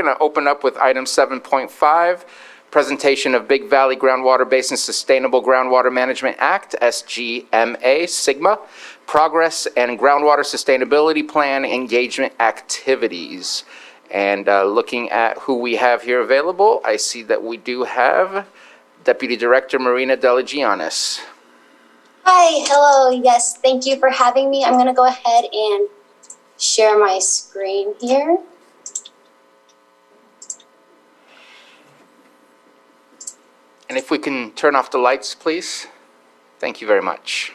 going to open up with item 7.5, presentation of Big Valley Groundwater Basin Sustainable Groundwater Management Act, SGMA, SIGMA, progress and groundwater sustainability plan engagement activities. And looking at who we have here available, I see that we do have Deputy Director Marina Delagianis. Hi, hello, yes, thank you for having me. I'm going to go ahead and share my screen here. And if we can turn off the lights, please. Thank you very much.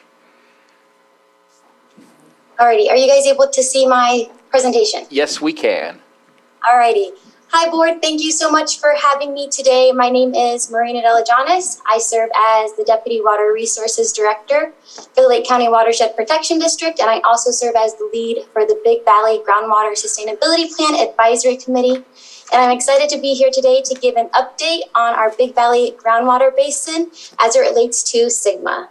Alrighty, are you guys able to see my presentation? Yes, we can. Alrighty. Hi, board. Thank you so much for having me today. My name is Marina Delagianis. I serve as the Deputy Water Resources Director for the Lake County Watershed Protection District, and I also serve as the lead for the Big Valley Groundwater Sustainability Plan Advisory Committee. And I'm excited to be here today to give an update on our Big Valley Groundwater Basin as it relates to SIGMA.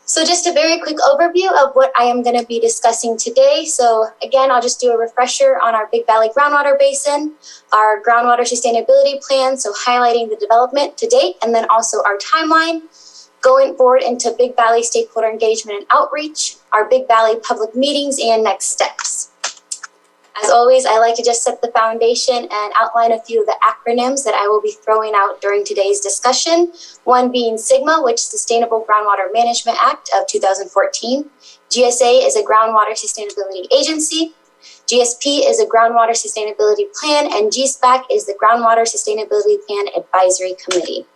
So just a very quick overview of what I am going to be discussing today. So again, I'll just do a refresher on our Big Valley Groundwater Basin, our groundwater sustainability plan, so highlighting the development to date, and then also our timeline, going forward into Big Valley stakeholder engagement and outreach, our Big Valley public meetings, and next steps. As always, I like to just set the foundation and outline a few of the acronyms that I will be throwing out during today's discussion. One being SIGMA, which is Sustainable Groundwater Management Act of 2014. GSA is a groundwater sustainability agency. GSP is a groundwater sustainability plan, and GSPAC is the Groundwater Sustainability Plan Advisory Committee.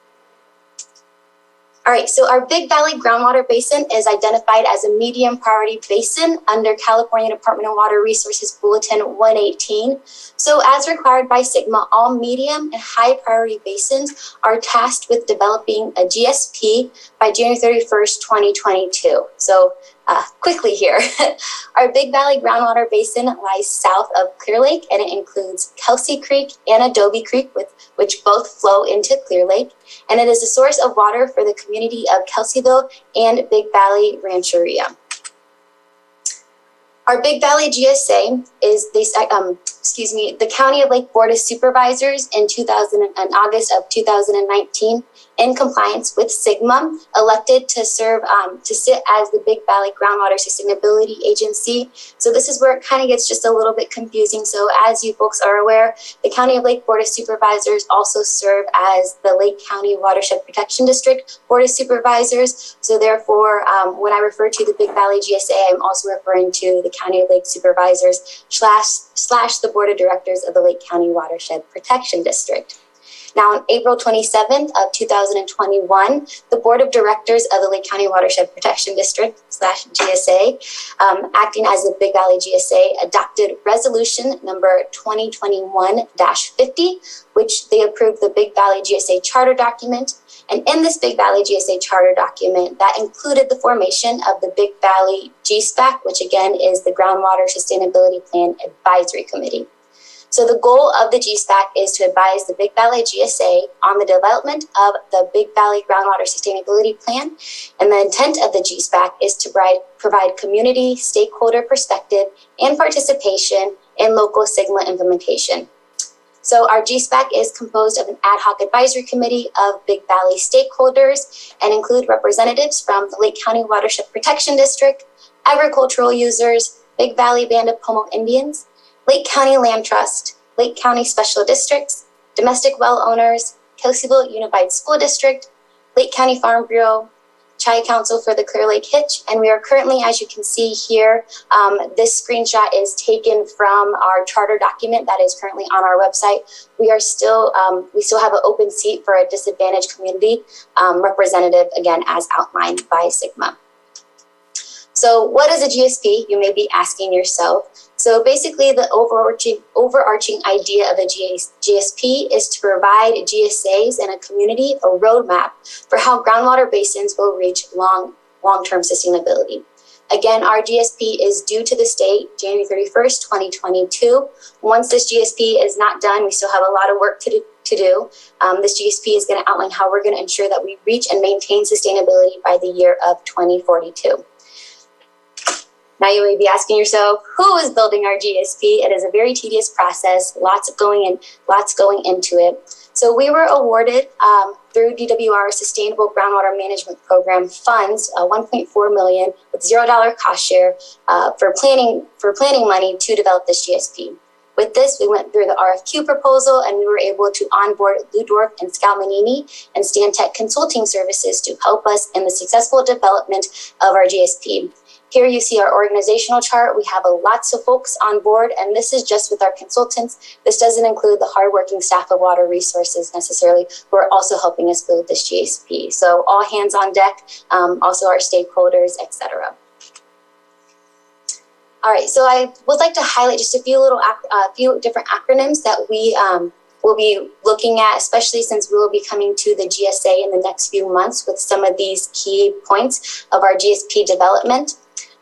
All right, so our Big Valley Groundwater Basin is identified as a medium priority basin under California Department of Water Resources Bulletin 118. So as required by SIGMA, all medium and high priority basins are tasked with developing a GSP by January 31st, 2022. So quickly here, our Big Valley Groundwater Basin lies south of Clear Lake, and it includes Kelsey Creek and Adobe Creek, which both flow into Clear Lake. And it is a source of water for the community of Kelseyville and Big Valley Rancheria. Our Big Valley GSA is the County of Lake Board of Supervisors in August of 2019, in compliance with SIGMA, elected to serve to sit as the Big Valley Groundwater Sustainability Agency. So this is where it kind of gets just a little bit confusing. So as you folks are aware, the County of Lake Board of Supervisors also serve as the Lake County Watershed Protection District Board of Supervisors. So therefore, when I refer to the Big Valley GSA, I'm also referring to the County of Lake Supervisors slash the Board of Directors of the Lake County Watershed Protection District. Now, on April 27th of 2021, the Board of Directors of the Lake County Watershed Protection District slash GSA, acting as the Big Valley GSA, adopted resolution number 2021-50, which they approved the Big Valley GSA charter document. And in this Big Valley GSA charter document, that included the formation of the Big Valley GSPAC, which again is the Groundwater Sustainability Plan Advisory Committee. So the goal of the GSPAC is to advise the Big Valley GSA on the development of the Big Valley Groundwater Sustainability Plan. And the intent of the GSPAC is to provide community, stakeholder perspective and participation in local SIGMA implementation. So our GSPAC is composed of an ad hoc advisory committee of Big Valley stakeholders and include representatives from the Lake County Watershed Protection District, agricultural users, Big Valley Band of Pomo Indians, Lake County Land Trust, Lake County Special Districts, domestic well owners, Kelseyville Unified School District, Lake County Farm Bureau, Chi Council for the Clear Lake Hitch, and we are currently, as you can see here, this screenshot is taken from our charter document that is currently on our website. We still have an open seat for a disadvantaged community representative, again, as outlined by SIGMA. So what is a GSP? You may be asking yourself. So basically the overarching idea of a GSP is to provide GSAs and a community a roadmap for how groundwater basins will reach long-term sustainability. Again, our GSP is due to the state January 31st, 2022. Once this GSP is not done, we still have a lot of work to do. This GSP is going to outline how we're going to ensure that we reach and maintain sustainability by the year of 2042. Now you may be asking yourself, who is building our GSP? It is a very tedious process, lots going into it. So we were awarded through DWR Sustainable Groundwater Management Program funds, $1.4 million with $0 cost share for planning money to develop this GSP. With this, we went through the RFQ proposal and we were able to onboard Ludorf and Scalmanini and Stantec Consulting Services to help us in the successful development of our GSP. Here you see our organizational chart. We have lots of folks on board, and this is just with our consultants. This doesn't include the hardworking staff of Water Resources necessarily, who are also helping us build this GSP. So all hands on deck, also our stakeholders, etc. All right, so I would like to highlight just a few different acronyms that we will be looking at, especially since we will be coming to the GSA in the next few months with some of these key points of our GSP development.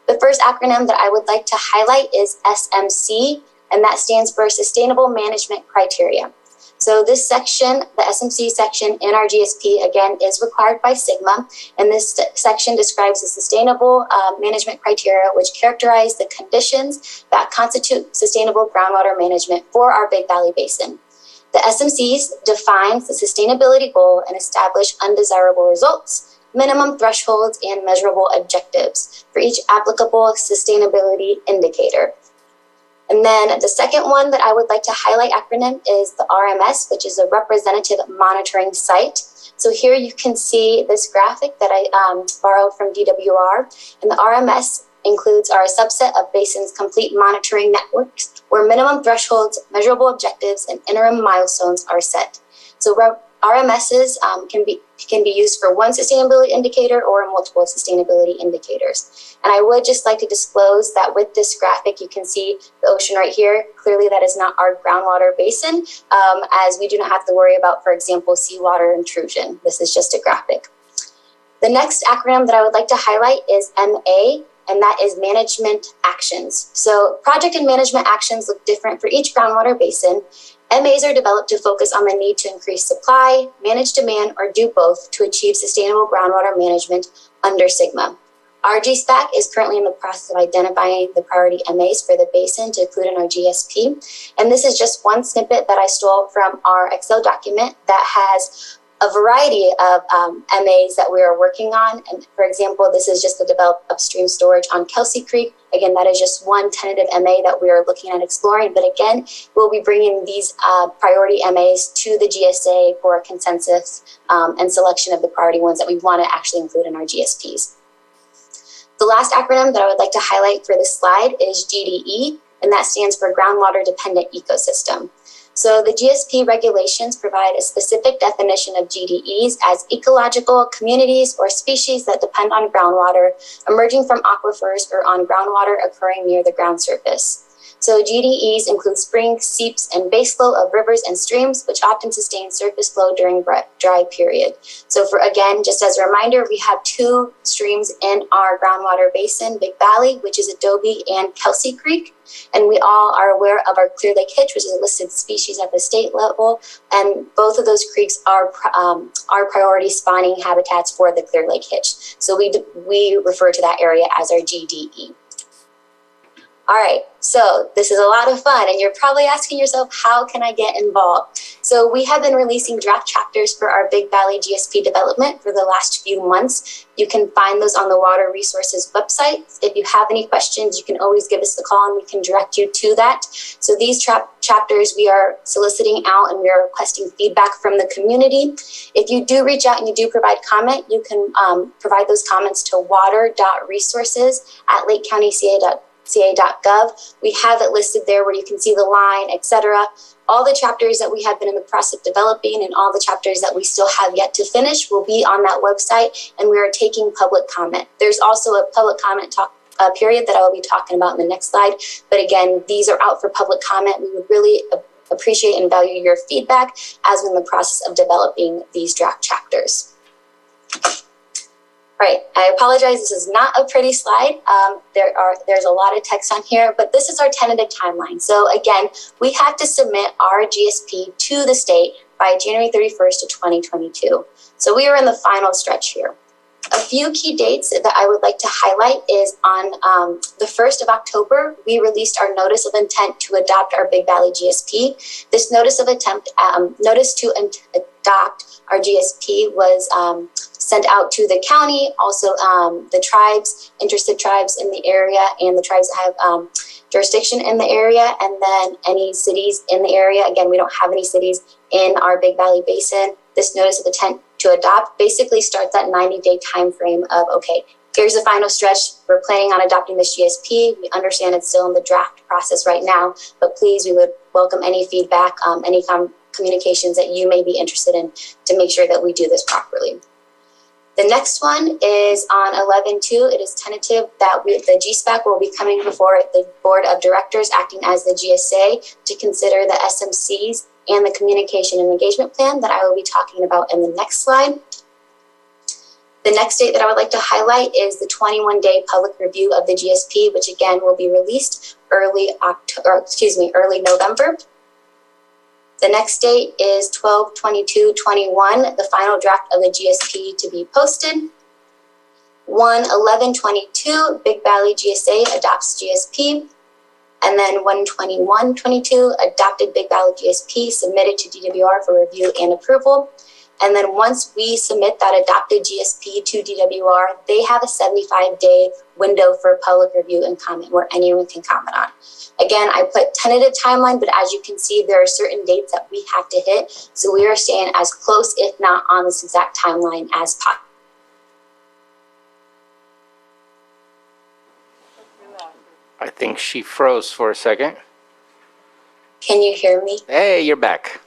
The first acronym that I would like to highlight is SMC, and that stands for Sustainable Management Criteria. So this section, the SMC section in our GSP, again, is required by SGMA, and this section describes the sustainable management criteria which characterize the conditions that constitute sustainable groundwater management for our Big Valley Basin. The SMCs defines the sustainability goal and establish undesirable results, minimum thresholds, and measurable objectives for each applicable sustainability indicator. And then the second one that I would like to highlight acronym is the RMS, which is a representative monitoring site. So here you can see this graphic that I borrowed from DWR, and the RMS includes our subset of Basin's complete monitoring networks, where minimum thresholds, measurable objectives, and interim milestones are set. So RMSs can be used for one sustainability indicator or multiple sustainability indicators. And I would just like to disclose that with this graphic, you can see the ocean right here. Clearly, that is not our groundwater basin, as we do not have to worry about, for example, seawater intrusion. This is just a graphic. The next acronym that I would like to highlight is MA, and that is Management Actions. So project and management actions look different for each groundwater basin. MAs are developed to focus on the need to increase supply, manage demand, or do both to achieve sustainable groundwater management under SGMA. Our GSPAC is currently in the process of identifying the priority MAs for the basin to include in our GSP. And this is just one snippet that I stole from our Excel document that has a variety of MAs that we are working on. And for example, this is just the develop upstream storage on Kelsey Creek. Again, that is just one tentative MA that we are looking at exploring. But again, we'll be bringing these priority MAs to the GSA for a consensus and selection of the priority ones that we want to actually include in our GSPs. The last acronym that I would like to highlight for this slide is GDE, and that stands for Groundwater Dependent Ecosystem. So the GSP regulations provide a specific definition of GDEs as ecological communities or species that depend on groundwater emerging from aquifers or on groundwater occurring near the ground surface. So GDEs include springs, seeps, and base flow of rivers and streams, which often sustain surface flow during dry period. So for, again, just as a reminder, we have two streams in our groundwater basin, Big Valley, which is Adobe and Kelsey Creek. And we all are aware of our Clear Lake Hitch, which is a listed species at the state level. And both of those creeks are priority spawning habitats for the Clear Lake Hitch. So we refer to that area as our GDE. All right, so this is a lot of fun, and you're probably asking yourself, how can I get involved? So we have been releasing draft chapters for our Big Valley GSP development for the last few months. You can find those on the Water Resources website. If you have any questions, you can always give us a call and we can direct you to that. So these chapters we are soliciting out and we are requesting feedback from the community. If you do reach out and you do provide comment, you can provide those comments to water.resources@lakecountyca.gov. We have it listed there where you can see the line, etc. All the chapters that we have been in the process of developing and all the chapters that we still have yet to finish will be on that website, and we are taking public comment. There's also a public comment period that I will be talking about in the next slide. But again, these are out for public comment. We would really appreciate and value your feedback as we're in the process of developing these draft chapters. Right, I apologize, this is not a pretty slide. There's a lot of text on here, but this is our tentative timeline. So again, we have to submit our GSP to the state by January 31st of 2022. So we are in the final stretch here. A few key dates that I would like to highlight is on the 1st of October, we released our notice of intent to adopt our Big Valley GSP. This notice to adopt our GSP was sent out to the county, also the tribes, interested tribes in the area, and the tribes that have jurisdiction in the area, and then any cities in the area. Again, we don't have any cities in our Big Valley Basin. This notice of intent to adopt basically starts that 90-day time frame of, okay, here's the final stretch. We're planning on adopting this GSP. We understand it's still in the draft process right now, but please, we would welcome any feedback, any communications that you may be interested in to make sure that we do this properly. The next one is on 11/2. It is tentative that the GSPAC will be coming before the Board of Directors, acting as the GSA, to consider the SMCs and the communication and engagement plan that I will be talking about in the next slide. The next date that I would like to highlight is the 21-day public review of the GSP, which again will be released early November. The next date is 12/22/21, the final draft of the GSP to be posted. 1/11/22, Big Valley GSA adopts GSP. And then 1/21/22, adopted Big Valley GSP submitted to DWR for review and approval. And then once we submit that adopted GSP to DWR, they have a 75-day window for public review and comment where anyone can comment on. Again, I put tentative timeline, but as you can see, there are certain dates that we have to hit. So we are staying as close, if not on this exact timeline, as possible. I think she froze for a second. Can you hear me? Hey, you're back.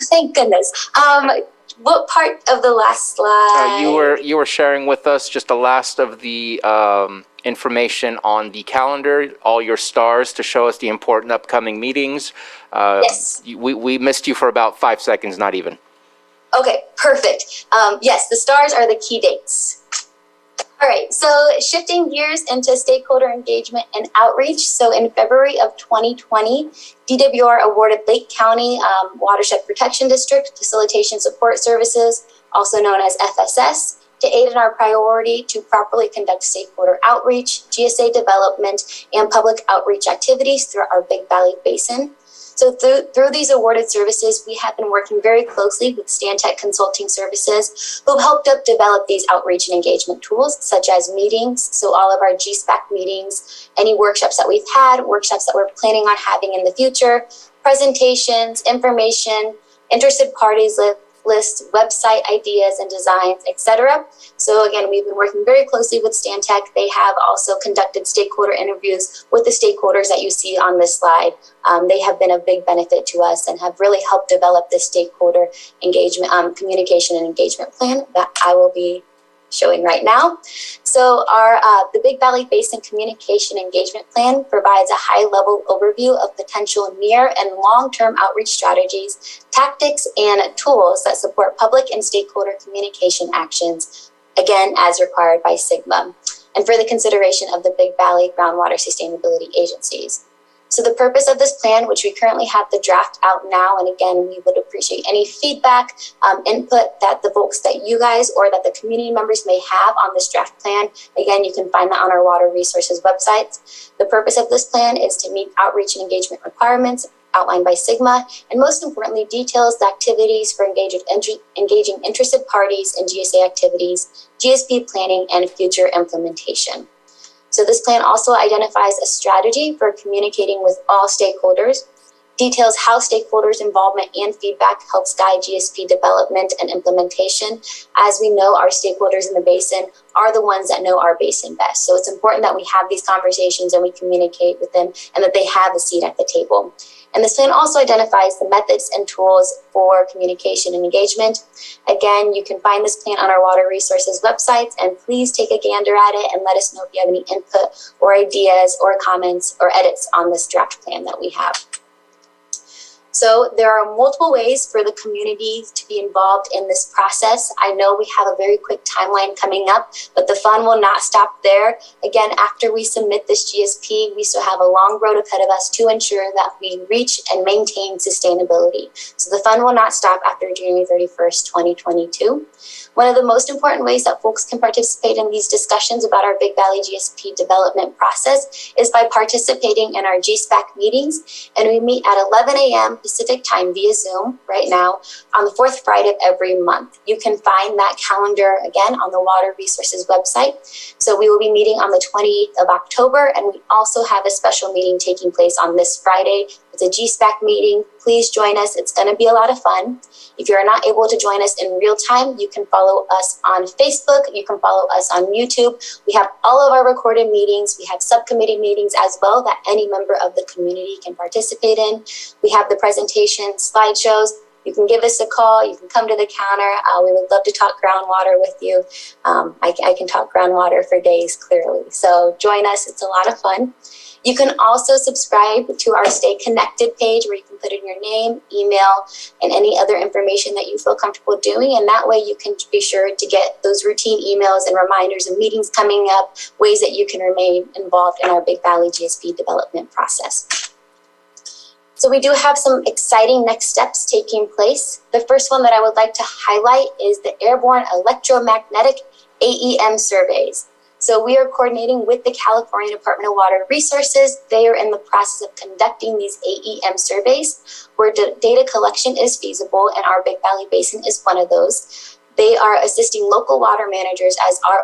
Thank goodness. What part of the last slide? You were sharing with us just the last of the information on the calendar, all your stars to show us the important upcoming meetings. Yes. We missed you for about 5 seconds, not even. Okay, perfect. Yes, the stars are the key dates. All right, so shifting gears into stakeholder engagement and outreach. So in February of 2020, DWR awarded Lake County Watershed Protection District Facilitation Support Services, also known as FSS, to aid in our priority to properly conduct stakeholder outreach, GSA development, and public outreach activities through our Big Valley Basin. So through these awarded services, we have been working very closely with Stantec Consulting Services, who helped us develop these outreach and engagement tools, such as meetings. So all of our GSPAC meetings, any workshops that we've had, workshops that we're planning on having in the future, presentations, information, interested parties lists, website ideas and designs, etc. So again, we've been working very closely with Stantec. They have also conducted stakeholder interviews with the stakeholders that you see on this slide. They have been a big benefit to us and have really helped develop this stakeholder engagement, communication and engagement plan that I will be showing right now. So the Big Valley Basin Communication Engagement Plan provides a high-level overview of potential near and long-term outreach strategies, tactics, and tools that support public and stakeholder communication actions, again, as required by SGMA, and for the consideration of the Big Valley Groundwater Sustainability Agencies. So the purpose of this plan, which we currently have the draft out now, and again, we would appreciate any feedback, input that the folks that you guys or that the community members may have on this draft plan. Again, you can find that on our Water Resources website. The purpose of this plan is to meet outreach and engagement requirements outlined by SGMA, and most importantly, details the activities for engaging interested parties in GSA activities, GSP planning, and future implementation. So this plan also identifies a strategy for communicating with all stakeholders, details how stakeholders' involvement and feedback helps guide GSP development and implementation. As we know, our stakeholders in the basin are the ones that know our basin best. So it's important that we have these conversations and we communicate with them and that they have a seat at the table. And this plan also identifies the methods and tools for communication and engagement. Again, you can find this plan on our Water Resources website, and please take a gander at it and let us know if you have any input or ideas or comments or edits on this draft plan that we have. So there are multiple ways for the community to be involved in this process. I know we have a very quick timeline coming up, but the fun will not stop there. Again, after we submit this GSP, we still have a long road ahead of us to ensure that we reach and maintain sustainability. So the fun will not stop after January 31st, 2022. One of the most important ways that folks can participate in these discussions about our Big Valley GSP development process is by participating in our GSPAC meetings. And we meet at 11 a.m. Pacific time via Zoom right now on the fourth Friday of every month. You can find that calendar again on the Water Resources website. So we will be meeting on the 20th of October, and we also have a special meeting taking place on this Friday. It's a GSPAC meeting. Please join us. It's going to be a lot of fun. If you're not able to join us in real time, you can follow us on Facebook. You can follow us on YouTube. We have all of our recorded meetings. We have subcommittee meetings as well that any member of the community can participate in. We have the presentation slideshows. You can give us a call. You can come to the counter. We would love to talk groundwater with you. I can talk groundwater for days, clearly. So join us. It's a lot of fun. You can also subscribe to our Stay Connected page where you can put in your name, email, and any other information that you feel comfortable doing. And that way you can be sure to get those routine emails and reminders of meetings coming up, ways that you can remain involved in our Big Valley GSP development process. So we do have some exciting next steps taking place. The first one that I would like to highlight is the Airborne Electromagnetic AEM surveys. So we are coordinating with the California Department of Water Resources. They are in the process of conducting these AEM surveys where data collection is feasible, and our Big Valley Basin is one of those. They are assisting local water managers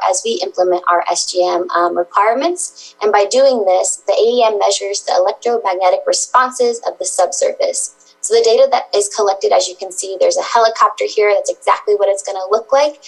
as we implement our SGM requirements. And by doing this, the AEM measures the electromagnetic responses of the subsurface. So the data that is collected, as you can see, there's a helicopter here. That's exactly what it's going to look like.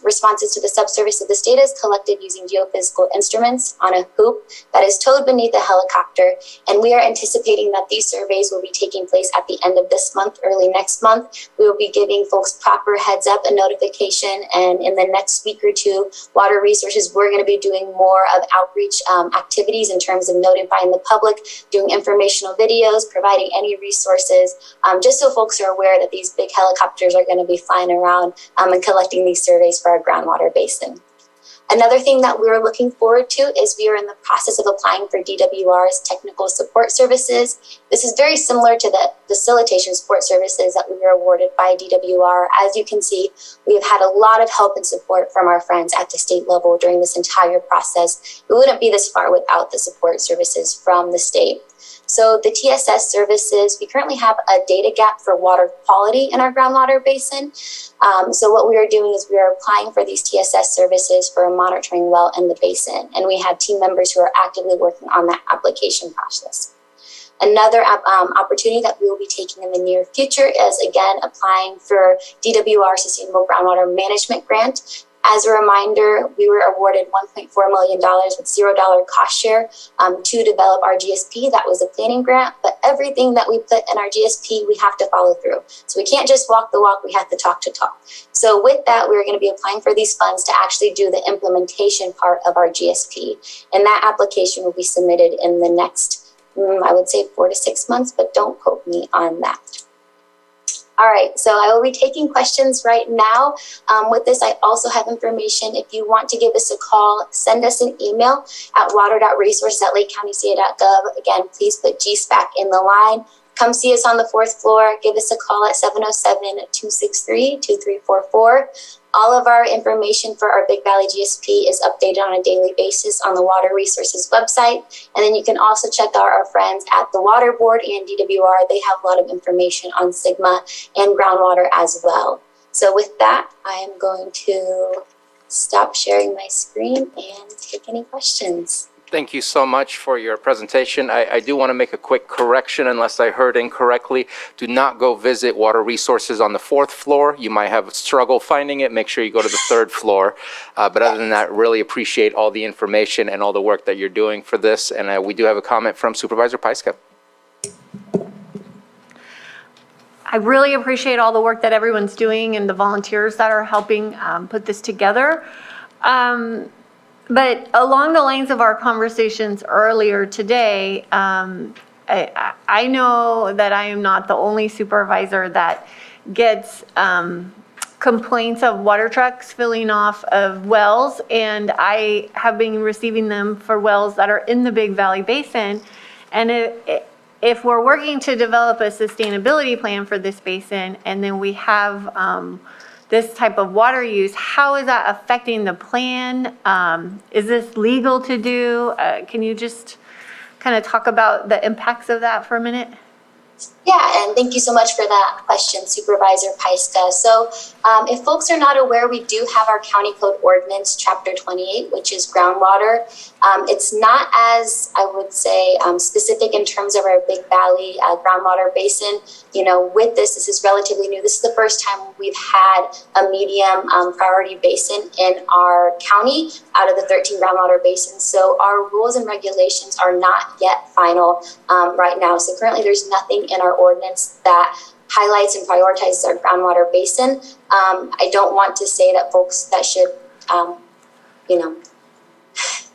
Responses to the subsurface of this data is collected using geophysical instruments on a hoop that is towed beneath the helicopter. And we are anticipating that these surveys will be taking place at the end of this month, early next month. We will be giving folks proper heads up and notification. And in the next week or two, Water Resources, we're going to be doing more of outreach activities in terms of notifying the public, doing informational videos, providing any resources, just so folks are aware that these big helicopters are going to be flying around and collecting these surveys for our groundwater basin. Another thing that we're looking forward to is we are in the process of applying for DWR's technical support services. This is very similar to the facilitation support services that we were awarded by DWR. As you can see, we have had a lot of help and support from our friends at the state level during this entire process. We wouldn't be this far without the support services from the state. So the TSS services, we currently have a data gap for water quality in our groundwater basin. So what we are doing is we are applying for these TSS services for a monitoring well in the basin. And we have team members who are actively working on that application process. Another opportunity that we will be taking in the near future is, again, applying for DWR Sustainable Groundwater Management Grant. As a reminder, we were awarded $1.4 million with $0 cost share to develop our GSP. That was a planning grant, but everything that we put in our GSP, we have to follow through. So we can't just walk the walk, we have to talk the talk. So with that, we're going to be applying for these funds to actually do the implementation part of our GSP. And that application will be submitted in the next, I would say 4 to 6 months, but don't quote me on that. All right, so I will be taking questions right now. With this, I also have information. If you want to give us a call, send us an email at water.resources@lakecountyca.gov. Again, please put GSPAC in the line. Come see us on the 4th floor. Give us a call at 707-263-2344. All of our information for our Big Valley GSP is updated on a daily basis on the Water Resources website. And then you can also check out our friends at the Water Board and DWR. They have a lot of information on Sigma and groundwater as well. So with that, I am going to stop sharing my screen and take any questions. Thank you so much for your presentation. I do want to make a quick correction unless I heard incorrectly. Do not go visit Water Resources on the 4th floor. You might have a struggle finding it. Make sure you go to the 3rd floor. But other than that, really appreciate all the information and all the work that you're doing for this. And we do have a comment from Supervisor Pyska. I really appreciate all the work that everyone's doing and the volunteers that are helping put this together. But along the lines of our conversations earlier today, I know that I am not the only supervisor that gets complaints of water trucks filling off of wells, and I have been receiving them for wells that are in the Big Valley Basin. And if we're working to develop a sustainability plan for this basin, and then we have this type of water use, how is that affecting the plan? Is this legal to do? Can you just kind of talk about the impacts of that for a minute? Yeah, and thank you so much for that question, Supervisor Paiska. So if folks are not aware, we do have our County Code Ordinance, Chapter 28, which is groundwater. It's not as, I would say, specific in terms of our Big Valley groundwater basin. You know, with this is relatively new. This is the first time we've had a medium priority basin in our county out of the 13 groundwater basins. So our rules and regulations are not yet final right now. So currently there's nothing in our ordinance that highlights and prioritizes our groundwater basin. I don't want to say that folks that should, I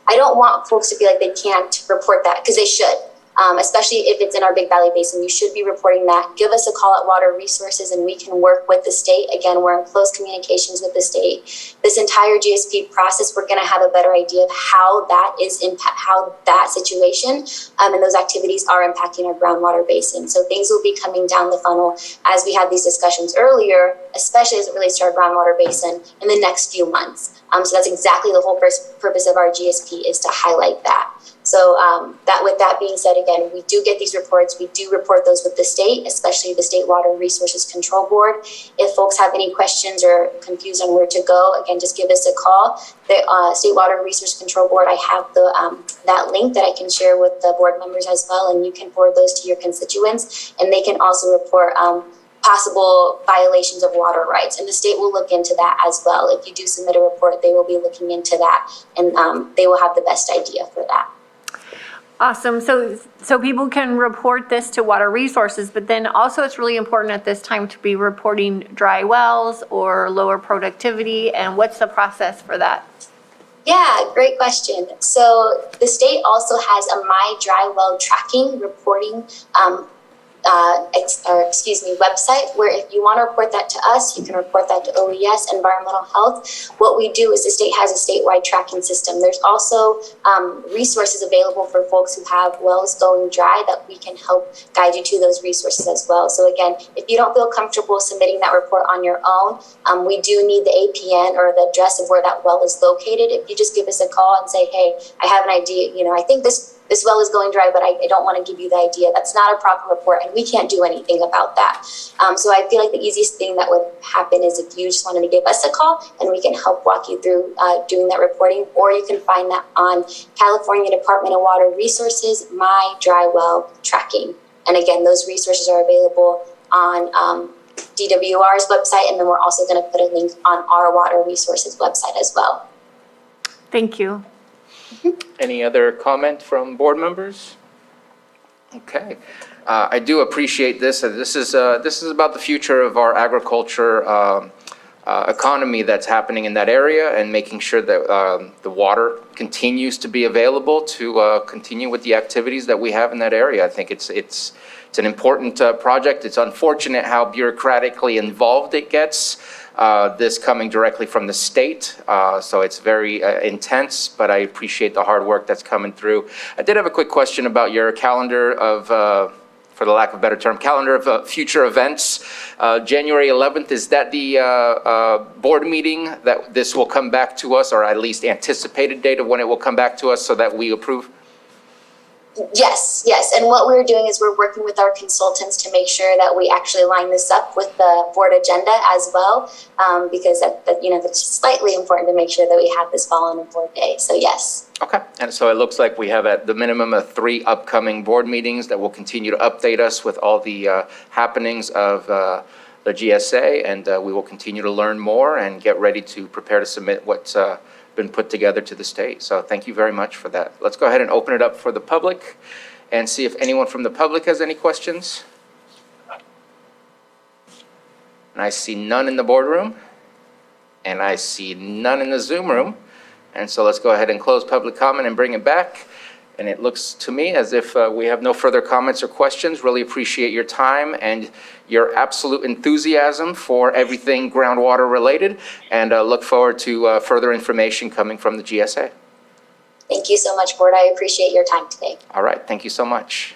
don't want folks to feel like they can't report that, because they should. Especially if it's in our Big Valley Basin, you should be reporting that. Give us a call at Water Resources and we can work with the state. Again, we're in close communications with the state. This entire GSP process, we're going to have a better idea of how that situation and those activities are impacting our groundwater basin. So things will be coming down the funnel as we had these discussions earlier, especially as it relates to our groundwater basin in the next few months. So that's exactly the whole purpose of our GSP, is to highlight that. So with that being said, again, we do get these reports. We do report those with the state, especially the State Water Resources Control Board. If folks have any questions or confused on where to go, again, just give us a call. The State Water Resource Control Board, I have that link that I can share with the board members as well, and you can forward those to your constituents, and they can also report possible violations of water rights, and the state will look into that as well. If you do submit a report, they will be looking into that, and they will have the best idea for that. Awesome. So people can report this to Water Resources, but then also it's really important at this time to be reporting dry wells or lower productivity. And what's the process for that? Yeah, great question. So the state also has a My Dry Well Tracking reporting website, where if you want to report that to us, you can report that to OES, Environmental Health. What we do is the state has a statewide tracking system. There's also resources available for folks who have wells going dry that we can help guide you to those resources as well. So again, if you don't feel comfortable submitting that report on your own, we do need the APN or the address of where that well is located. If you just give us a call and say, hey, I have an idea, I think this well is going dry, but I don't want to give you the idea. That's not a proper report, and we can't do anything about that. So I feel like the easiest thing that would happen is if you just wanted to give us a call, and we can help walk you through doing that reporting, or you can find that on California Department of Water Resources, My Dry Well Tracking. And again, those resources are available on DWR's website, and then we're also going to put a link on our Water Resources website as well. Thank you. Any other comment from board members? Okay. I do appreciate this. This is about the future of our agriculture economy that's happening in that area, and making sure that the water continues to be available to continue with the activities that we have in that area. I think it's an important project. It's unfortunate how bureaucratically involved it gets. This coming directly from the state, so it's very intense, but I appreciate the hard work that's coming through. I did have a quick question about your calendar of, for the lack of a better term, calendar of future events. January 11th, is that the board meeting that this will come back to us, or at least anticipated date of when it will come back to us so that we approve? Yes. And what we're doing is we're working with our consultants to make sure that we actually line this up with the board agenda as well, because that's slightly important to make sure that we have this fall on a board day. So yes. Okay, and so it looks like we have at the minimum of 3 upcoming board meetings that will continue to update us with all the happenings of the GSA, and we will continue to learn more and get ready to prepare to submit what's been put together to the state. So thank you very much for that. Let's go ahead and open it up for the public and see if anyone from the public has any questions. And I see none in the boardroom, and I see none in the Zoom room. And so let's go ahead and close public comment and bring it back. And it looks to me as if we have no further comments or questions. Really appreciate your time and your absolute enthusiasm for everything groundwater related, and look forward to further information coming from the GSA. Thank you so much, Board. I appreciate your time today. All right, thank you so much.